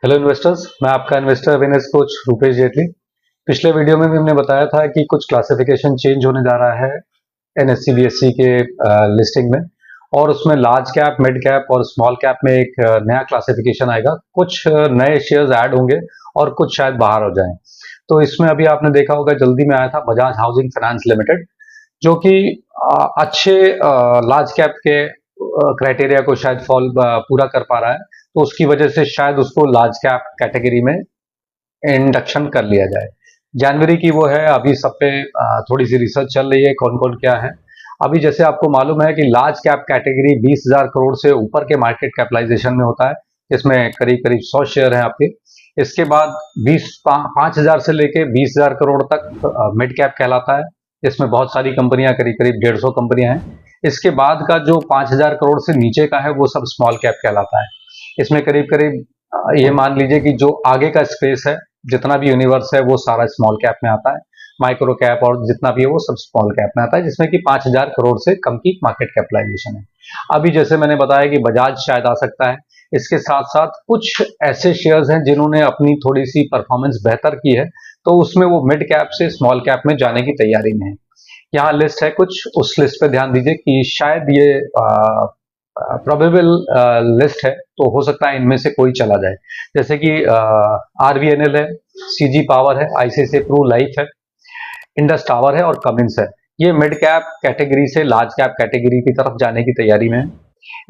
Hello investors, मैं आपका investor awareness coach Rupesh Jaitley. पिछले वीडियो में भी हमने बताया था कि कुछ क्लासिफिकेशन चेंज होने जा रहा है एनएससी बीएससी के लिस्टिंग में, और उसमें लार्ज कैप, मिड कैप और स्मॉल कैप में एक नया क्लासिफिकेशन आएगा। कुछ नए शेयर्स ऐड होंगे और कुछ शायद बाहर हो जाएं। तो इसमें अभी आपने देखा होगा, जल्दी में आया था बजाज हाउसिंग फाइनेंस लिमिटेड, जो कि अच्छे लार्ज कैप के क्राइटेरिया को शायद फॉल पूरा कर पा रहा है। तो उसकी वजह से शायद उसको लार्ज कैप कैटेगरी में इंडक्शन कर लिया जाए। जनवरी की वो है, अभी सब पे थोड़ी सी रिसर्च चल रही है कौन कौन क्या है। अभी जैसे आपको मालूम है कि लार्ज कैप कैटेगरी 20,000 करोड़ से ऊपर के मार्केट कैपिटलाइजेशन में होता है, इसमें करीब करीब 100 शेयर हैं आपके। इसके बाद 5,000 से लेके 20,000 करोड़ तक मिड कैप कहलाता है, इसमें बहुत सारी कंपनियां, करीब करीब 150 कंपनियां हैं। इसके बाद का जो 5,000 करोड़ से नीचे का है वो सब स्मॉल कैप कहलाता है। इसमें करीब करीब ये मान लीजिए कि जो आगे का स्पेस है, जितना भी यूनिवर्स है वो सारा स्मॉल कैप में आता है। माइक्रो कैप और जितना भी है वो सब स्मॉल कैप में आता है, जिसमें कि 5,000 करोड़ से कम की मार्केट कैपिटलाइजेशन है। अभी जैसे मैंने बताया कि बजाज शायद आ सकता है। इसके साथ साथ कुछ ऐसे शेयर्स हैं जिन्होंने अपनी थोड़ी सी परफॉर्मेंस बेहतर की है, तो उसमें वो मिड कैप से स्मॉल कैप में जाने की तैयारी में है। यहाँ लिस्ट है कुछ, उस लिस्ट पे ध्यान दीजिए कि शायद ये प्रोबेबल लिस्ट है, तो हो सकता है इनमें से कोई चला जाए। जैसे कि आरवीएनएल है, सीजी पावर है, आईसीआईसीआई प्रू लाइफ है, इंडस टावर है और कमिंस है। ये मिड कैप कैटेगरी से लार्ज कैप कैटेगरी की तरफ जाने की तैयारी में है।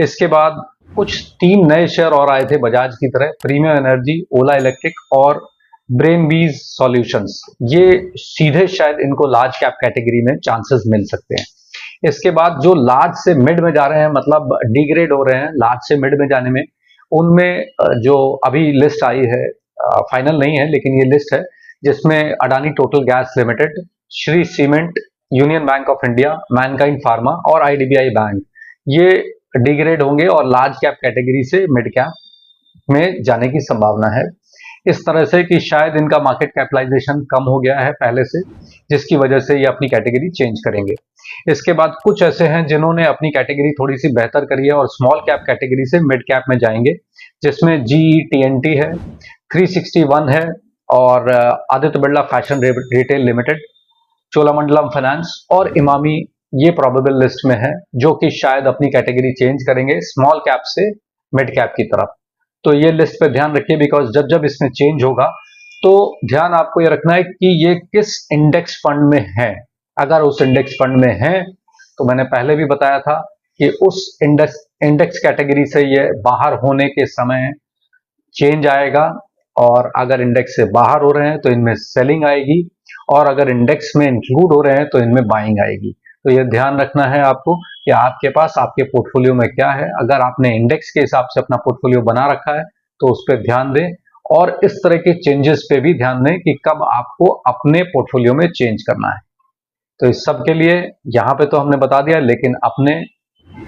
इसके बाद कुछ 3 नए शेयर और आए थे बजाज की तरह, प्रीमियम एनर्जी, ओला इलेक्ट्रिक और ब्रेन बीज सॉल्यूशंस। ये सीधे शायद इनको लार्ज कैप कैटेगरी में चांसेस मिल सकते हैं। इसके बाद जो लार्ज से मिड में जा रहे हैं, मतलब डिग्रेड हो रहे हैं लार्ज से मिड में जाने में, उनमें जो अभी लिस्ट आई है, फाइनल नहीं है लेकिन ये लिस्ट है, जिसमें Adani total gas limited, Shri cement, union bank of India, Mankind pharma और आईडीबीआई बैंक, ये डिग्रेड होंगे और लार्ज कैप कैटेगरी से मिड कैप में जाने की संभावना है। इस तरह से कि शायद इनका मार्केट कैपिटलाइजेशन कम हो गया है पहले से, जिसकी वजह से ये अपनी कैटेगरी चेंज करेंगे। इसके बाद कुछ ऐसे हैं जिन्होंने अपनी कैटेगरी थोड़ी सी बेहतर करी है और स्मॉल कैप कैटेगरी से मिड कैप में जाएंगे, जिसमें जीई टीएनटी है, 361 है और Aditya Birla fashion retail limited, Cholamandalam finance और इमामी, ये प्रोबेबल लिस्ट में है, जो कि शायद अपनी कैटेगरी चेंज करेंगे स्मॉल कैप से मिड कैप की तरफ। तो ये लिस्ट पे ध्यान रखिए, बिकॉज जब जब इसमें चेंज होगा तो ध्यान आपको ये रखना है कि ये किस इंडेक्स फंड में है। अगर उस इंडेक्स फंड में है, तो मैंने पहले भी बताया था कि उस इंडेक्स कैटेगरी से ये बाहर होने के समय चेंज आएगा, और अगर इंडेक्स से बाहर हो रहे हैं तो इनमें सेलिंग आएगी, और अगर इंडेक्स में इंक्लूड हो रहे हैं तो इनमें बाइंग आएगी। तो ये ध्यान रखना है आपको कि आपके पास आपके पोर्टफोलियो में क्या है। अगर आपने इंडेक्स के हिसाब से अपना पोर्टफोलियो बना रखा है तो उस पर ध्यान दें, और इस तरह के चेंजेस पे भी ध्यान दें कि कब आपको अपने पोर्टफोलियो में चेंज करना है। तो इस सब के लिए यहाँ पे तो हमने बता दिया, लेकिन अपने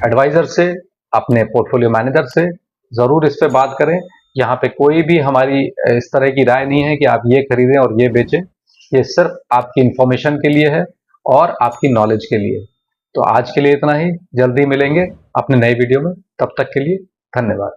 एडवाइजर से, अपने पोर्टफोलियो मैनेजर से जरूर इस पे बात करें। यहाँ पे कोई भी हमारी इस तरह की राय नहीं है कि आप ये खरीदें और ये बेचें। ये सिर्फ आपकी इंफॉर्मेशन के लिए है और आपकी नॉलेज के लिए। तो आज के लिए इतना ही, जल्दी मिलेंगे अपने नए वीडियो में। तब तक के लिए धन्यवाद।